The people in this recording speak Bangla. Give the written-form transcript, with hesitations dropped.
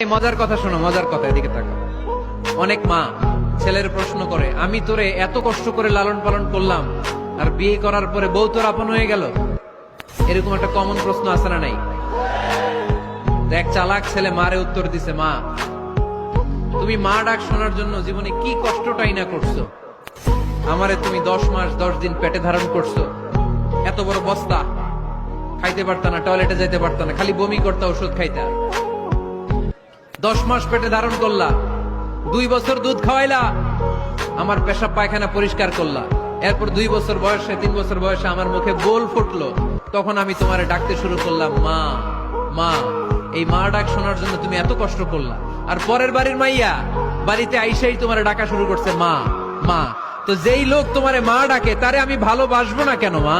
এই মজার কথা শোনো, মজার কথা, এদিকে তাকাও। অনেক মা ছেলের প্রশ্ন করে, আমি তোরে এত কষ্ট করে লালন পালন করলাম, আর বিয়ে করার পরে বউ তোর আপন হয়ে গেল। এরকম একটা কমন প্রশ্ন আছে না নাই? তো এক চালাক ছেলে মারে উত্তর দিছে, মা তুমি মা ডাক শোনার জন্য জীবনে কি কষ্টটাই না করছো। আমারে তুমি 10 মাস 10 দিন পেটে ধারণ করছো, এত বড় বস্তা, খাইতে পারতা না, টয়লেটে যাইতে পারতা না, খালি বমি করতা, ওষুধ খাইতা। 10 মাস পেটে ধারণ করলা, 2 বছর দুধ খাওয়াইলা, আমার পেশাব পায়খানা পরিষ্কার করলা। এরপর 2 বছর বয়সে 3 বছর বয়সে আমার মুখে বোল ফুটলো, তখন আমি তোমারে ডাকতে শুরু করলাম, মা মা। এই মা ডাক শোনার জন্য তুমি এত কষ্ট করলা, আর পরের বাড়ির মাইয়া বাড়িতে আইসাই তোমারে ডাকা শুরু করছে মা মা। তো যেই লোক তোমারে মা ডাকে, তারে আমি ভালোবাসবো না কেন মা?